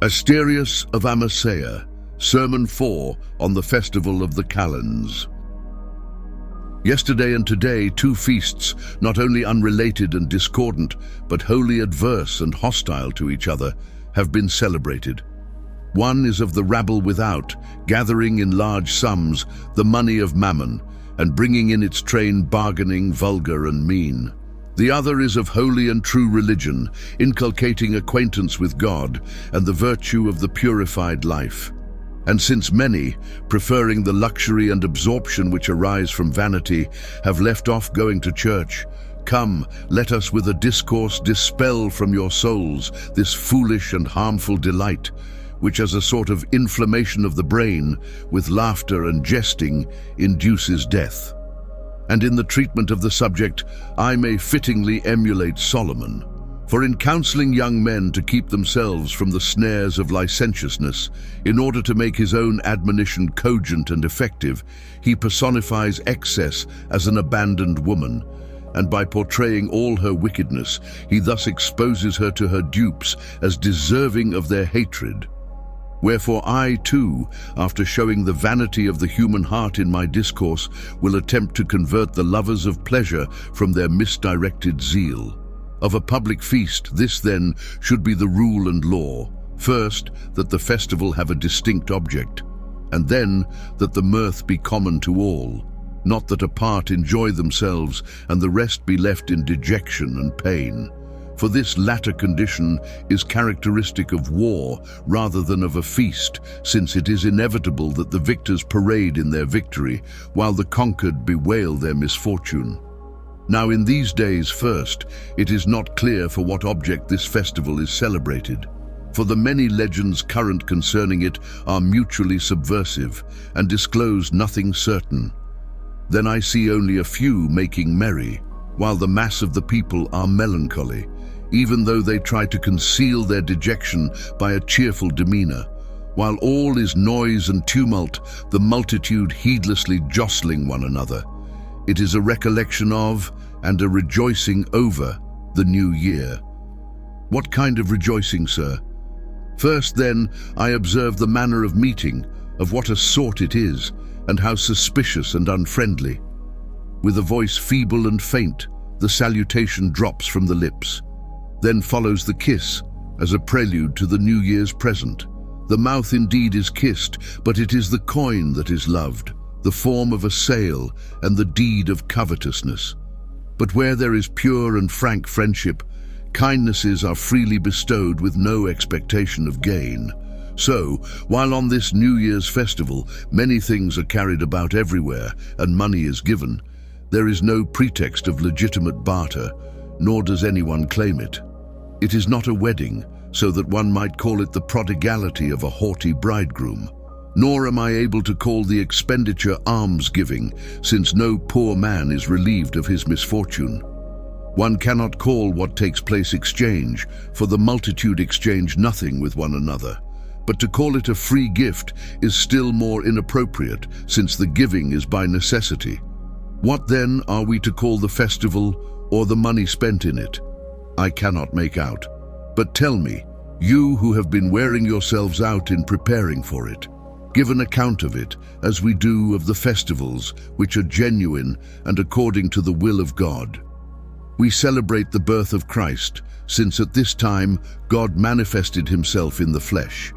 Asterius of Amasea, Sermon 4 on the Festival of the Kalends. Yesterday and today, two feasts, not only unrelated and discordant, but wholly adverse and hostile to each other, have been celebrated. One is of the rabble without, gathering in large sums the money of mammon, and bringing in its train bargaining, vulgar and mean. The other is of holy and true religion, inculcating acquaintance with God and the virtue of the purified life. And since many, preferring the luxury and absorption which arise from vanity, have left off going to church, come, let us with a discourse dispel from your souls this foolish and harmful delight, which as a sort of inflammation of the brain, with laughter and jesting, induces death. And in the treatment of the subject, I may fittingly emulate Solomon. For in counseling young men to keep themselves from the snares of licentiousness, in order to make his own admonition cogent and effective, he personifies excess as an abandoned woman, and by portraying all her wickedness, he thus exposes her to her dupes as deserving of their hatred. Wherefore I, too, after showing the vanity of the human heart in my discourse, will attempt to convert the lovers of pleasure from their misdirected zeal. Of a public feast, this then should be the rule and law. First, that the festival have a distinct object, and then that the mirth be common to all, not that a part enjoy themselves and the rest be left in dejection and pain. For this latter condition is characteristic of war rather than of a feast, since it is inevitable that the victors parade in their victory, while the conquered bewail their misfortune. Now in these days first, it is not clear for what object this festival is celebrated, for the many legends current concerning it are mutually subversive and disclose nothing certain. Then I see only a few making merry, while the mass of the people are melancholy, even though they try to conceal their dejection by a cheerful demeanor, while all is noise and tumult, the multitude heedlessly jostling one another. It is a recollection of, and a rejoicing over, the new year. What kind of rejoicing, sir? First, then, I observe the manner of meeting, of what a sort it is, and how suspicious and unfriendly. With a voice feeble and faint, the salutation drops from the lips. Then follows the kiss, as a prelude to the New Year's present. The mouth indeed is kissed, but it is the coin that is loved, the form of a sale and the deed of covetousness. But where there is pure and frank friendship, kindnesses are freely bestowed with no expectation of gain. So, while on this New Year's festival many things are carried about everywhere and money is given, there is no pretext of legitimate barter, nor does anyone claim it. It is not a wedding, so that one might call it the prodigality of a haughty bridegroom. Nor am I able to call the expenditure almsgiving, since no poor man is relieved of his misfortune. One cannot call what takes place exchange, for the multitude exchange nothing with one another. But to call it a free gift is still more inappropriate, since the giving is by necessity. What then are we to call the festival, or the money spent in it? I cannot make out. But tell me, you who have been wearing yourselves out in preparing for it, give an account of it, as we do of the festivals, which are genuine and according to the will of God. We celebrate the birth of Christ, since at this time God manifested himself in the flesh.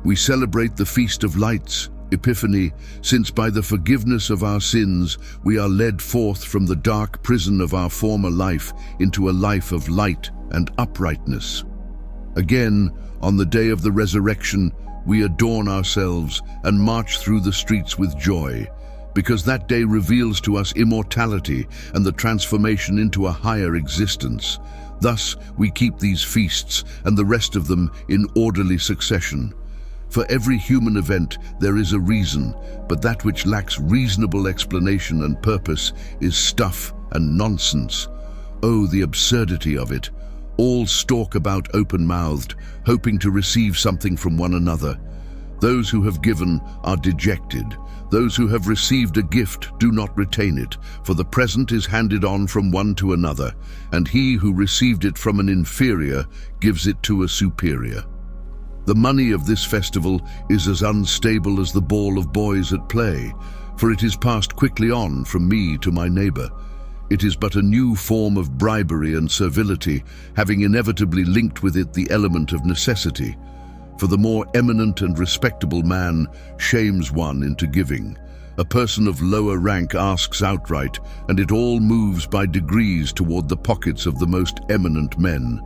We celebrate the Feast of Lights, Epiphany, since by the forgiveness of our sins we are led forth from the dark prison of our former life into a life of light and uprightness. Again, on the day of the resurrection, we adorn ourselves and march through the streets with joy, because that day reveals to us immortality and the transformation into a higher existence. Thus, we keep these feasts and the rest of them in orderly succession. For every human event there is a reason, but that which lacks reasonable explanation and purpose is stuff and nonsense. Oh, the absurdity of it! All stalk about open-mouthed, hoping to receive something from one another. Those who have given are dejected. Those who have received a gift do not retain it, for the present is handed on from one to another, and he who received it from an inferior gives it to a superior. The money of this festival is as unstable as the ball of boys at play, for it is passed quickly on from me to my neighbor. It is but a new form of bribery and servility, having inevitably linked with it the element of necessity. For the more eminent and respectable man shames one into giving. A person of lower rank asks outright, and it all moves by degrees toward the pockets of the most eminent men.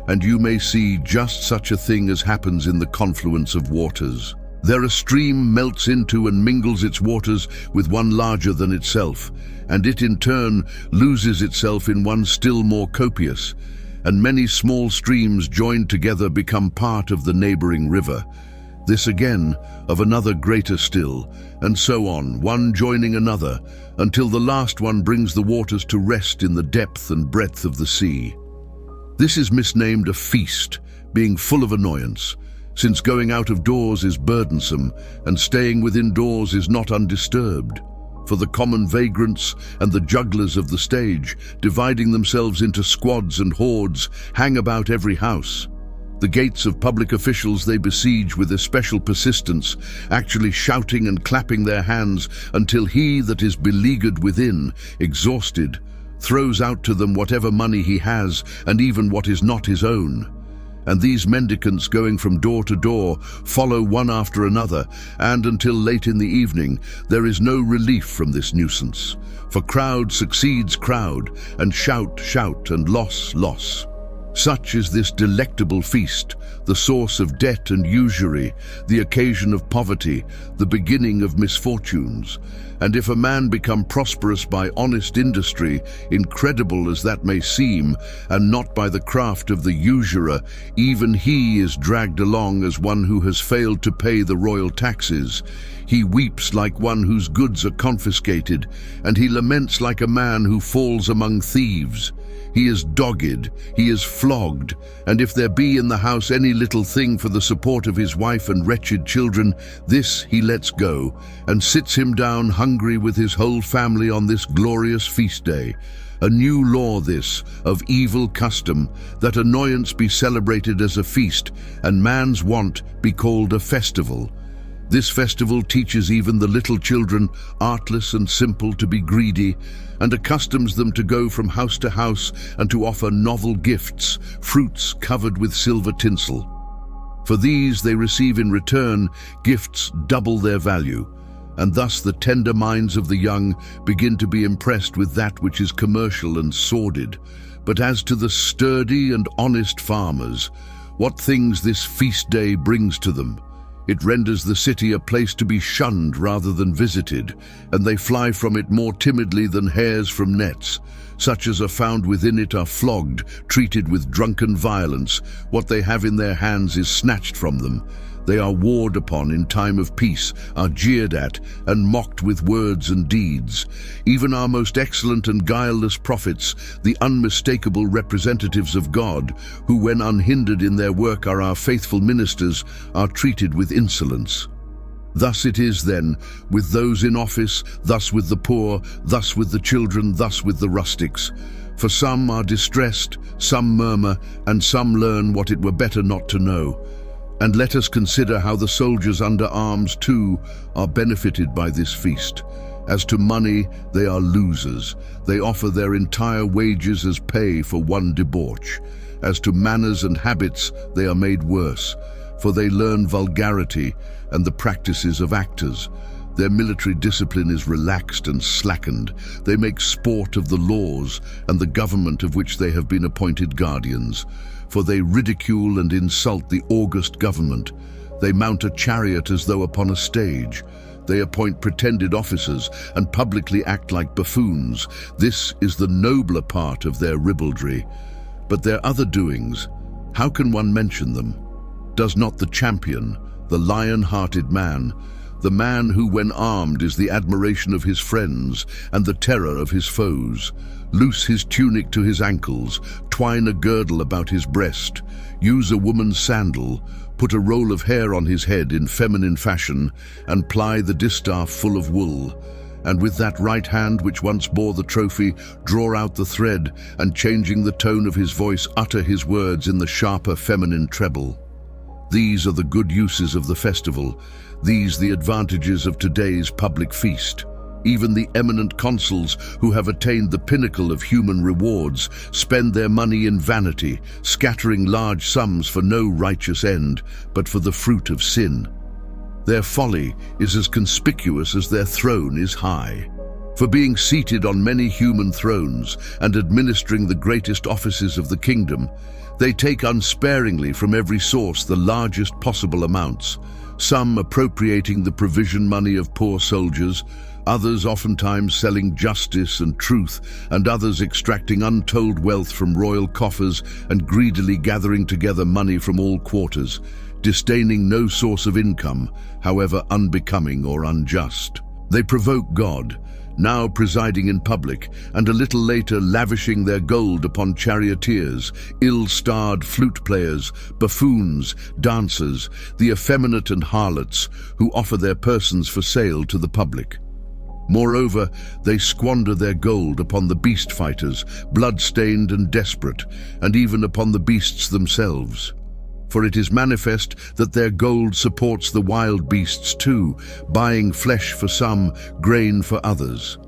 And you may see just such a thing as happens in the confluence of waters. There a stream melts into and mingles its waters with one larger than itself, and it in turn loses itself in one still more copious, and many small streams joined together become part of the neighboring river. This again of another greater still, and so on, one joining another, until the last one brings the waters to rest in the depth and breadth of the sea. This is misnamed a feast, being full of annoyance, since going out of doors is burdensome, and staying within doors is not undisturbed. For the common vagrants and the jugglers of the stage, dividing themselves into squads and hordes, hang about every house. The gates of public officials they besiege with especial persistence, actually shouting and clapping their hands until he that is beleaguered within, exhausted, throws out to them whatever money he has and even what is not his own. And these mendicants, going from door to door, follow one after another, and until late in the evening there is no relief from this nuisance. For crowd succeeds crowd, and shout, shout, and loss, loss. Such is this delectable feast, the source of debt and usury, the occasion of poverty, the beginning of misfortunes. And if a man become prosperous by honest industry, incredible as that may seem, and not by the craft of the usurer, even he is dragged along as one who has failed to pay the royal taxes. He weeps like one whose goods are confiscated, and he laments like a man who falls among thieves. He is dogged, he is flogged, and if there be in the house any little thing for the support of his wife and wretched children, this he lets go, and sits him down hungry with his whole family on this glorious feast day. A new law this, of evil custom, that annoyance be celebrated as a feast, and man's want be called a festival. This festival teaches even the little children, artless and simple, to be greedy, and accustoms them to go from house to house and to offer novel gifts, fruits covered with silver tinsel. For these they receive in return gifts double their value, and thus the tender minds of the young begin to be impressed with that which is commercial and sordid. But as to the sturdy and honest farmers, what things this feast day brings to them! It renders the city a place to be shunned rather than visited, and they fly from it more timidly than hares from nets. Such as are found within it are flogged, treated with drunken violence. What they have in their hands is snatched from them. They are warred upon in time of peace, are jeered at, and mocked with words and deeds. Even our most excellent and guileless prophets, the unmistakable representatives of God, who when unhindered in their work are our faithful ministers, are treated with insolence. Thus it is then with those in office, thus with the poor, thus with the children, thus with the rustics. For some are distressed, some murmur, and some learn what it were better not to know. And let us consider how the soldiers under arms too are benefited by this feast. As to money, they are losers. They offer their entire wages as pay for one debauch. As to manners and habits, they are made worse, for they learn vulgarity and the practices of actors. Their military discipline is relaxed and slackened. They make sport of the laws and the government of which they have been appointed guardians. For they ridicule and insult the august government. They mount a chariot as though upon a stage. They appoint pretended officers and publicly act like buffoons. This is the nobler part of their ribaldry. But their other doings, how can one mention them? Does not the champion, the lion-hearted man, the man who when armed is the admiration of his friends and the terror of his foes, loose his tunic to his ankles, twine a girdle about his breast, use a woman's sandal, put a roll of hair on his head in feminine fashion, and ply the distaff full of wool, and with that right hand which once bore the trophy, draw out the thread, and changing the tone of his voice, utter his words in the sharper feminine treble. These are the good uses of the festival, these the advantages of today's public feast. Even the eminent consuls who have attained the pinnacle of human rewards spend their money in vanity, scattering large sums for no righteous end, but for the fruit of sin. Their folly is as conspicuous as their throne is high. For being seated on many human thrones and administering the greatest offices of the kingdom, they take unsparingly from every source the largest possible amounts, some appropriating the provision money of poor soldiers, others oftentimes selling justice and truth, and others extracting untold wealth from royal coffers and greedily gathering together money from all quarters, disdaining no source of income, however unbecoming or unjust. They provoke God, now presiding in public, and a little later lavishing their gold upon charioteers, ill-starred flute players, buffoons, dancers, the effeminate and harlots, who offer their persons for sale to the public. Moreover, they squander their gold upon the beast fighters, blood-stained and desperate, and even upon the beasts themselves. For it is manifest that their gold supports the wild beasts too, buying flesh for some, grain for others.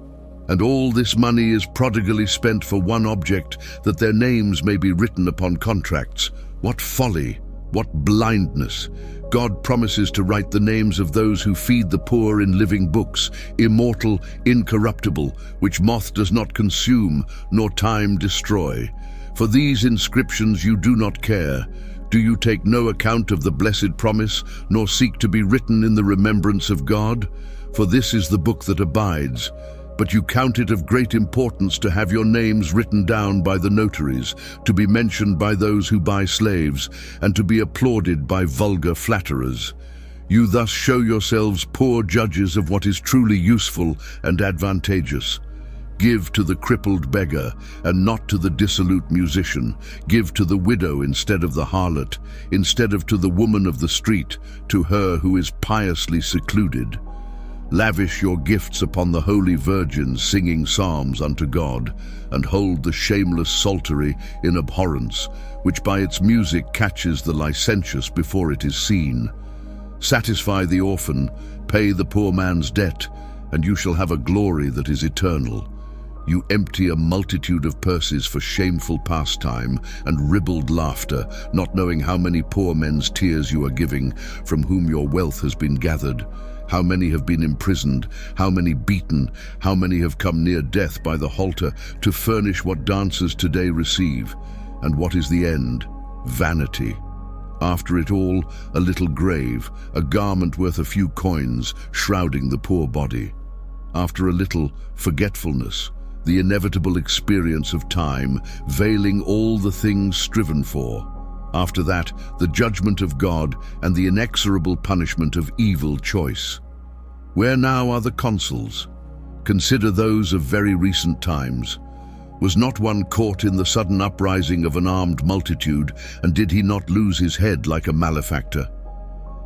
And all this money is prodigally spent for one object, that their names may be written upon contracts. What folly! What blindness! God promises to write the names of those who feed the poor in living books, immortal, incorruptible, which moth does not consume, nor time destroy. For these inscriptions you do not care. Do you take no account of the blessed promise, nor seek to be written in the remembrance of God? For this is the book that abides. But you count it of great importance to have your names written down by the notaries, to be mentioned by those who buy slaves, and to be applauded by vulgar flatterers. You thus show yourselves poor judges of what is truly useful and advantageous. Give to the crippled beggar, and not to the dissolute musician. Give to the widow instead of the harlot, instead of to the woman of the street, to her who is piously secluded. Lavish your gifts upon the holy virgins singing psalms unto God, and hold the shameless psaltery in abhorrence, which by its music catches the licentious before it is seen. Satisfy the orphan, pay the poor man's debt, and you shall have a glory that is eternal. You empty a multitude of purses for shameful pastime and ribald laughter, not knowing how many poor men's tears you are giving, from whom your wealth has been gathered. How many have been imprisoned, how many beaten, how many have come near death by the halter to furnish what dancers today receive. And what is the end? Vanity. After it all, a little grave, a garment worth a few coins, shrouding the poor body. After a little, forgetfulness, the inevitable experience of time, veiling all the things striven for. After that, the judgment of God and the inexorable punishment of evil choice. Where now are the consuls? Consider those of very recent times. Was not one caught in the sudden uprising of an armed multitude, and did he not lose his head like a malefactor?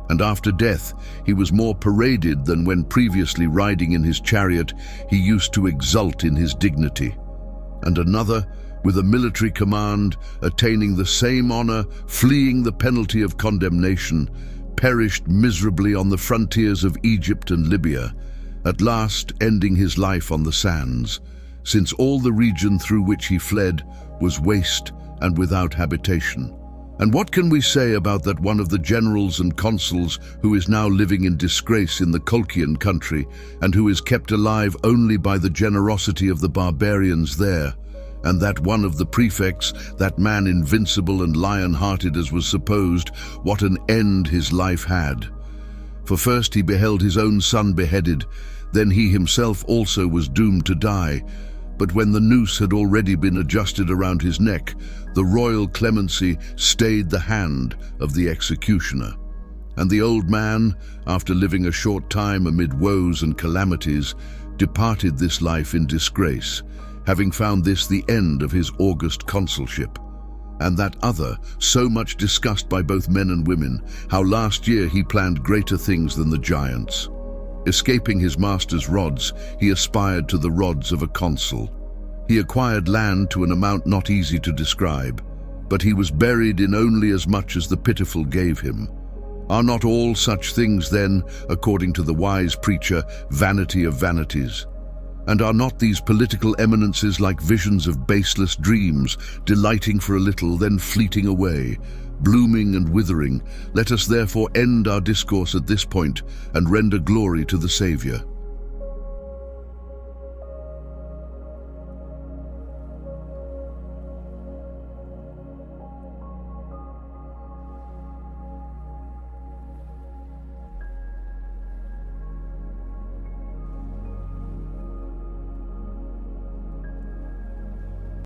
And after death, he was more paraded than when previously riding in his chariot, he used to exult in his dignity. And another, with a military command, attaining the same honor, fleeing the penalty of condemnation, perished miserably on the frontiers of Egypt and Libya, at last ending his life on the sands, since all the region through which he fled was waste and without habitation. And what can we say about that one of the generals and consuls who is now living in disgrace in the Colchian country, and who is kept alive only by the generosity of the barbarians there? And that one of the prefects, that man invincible and lion-hearted as was supposed, what an end his life had. For first he beheld his own son beheaded, then he himself also was doomed to die. But when the noose had already been adjusted around his neck, the royal clemency stayed the hand of the executioner. And the old man, after living a short time amid woes and calamities, departed this life in disgrace, having found this the end of his august consulship. And that other, so much discussed by both men and women, how last year he planned greater things than the giants. Escaping his master's rods, he aspired to the rods of a consul. He acquired land to an amount not easy to describe, but he was buried in only as much as the pitiful gave him. Are not all such things then, according to the wise preacher, vanity of vanities? And are not these political eminences like visions of baseless dreams, delighting for a little, then fleeting away, blooming and withering? Let us therefore end our discourse at this point and render glory to the Saviour.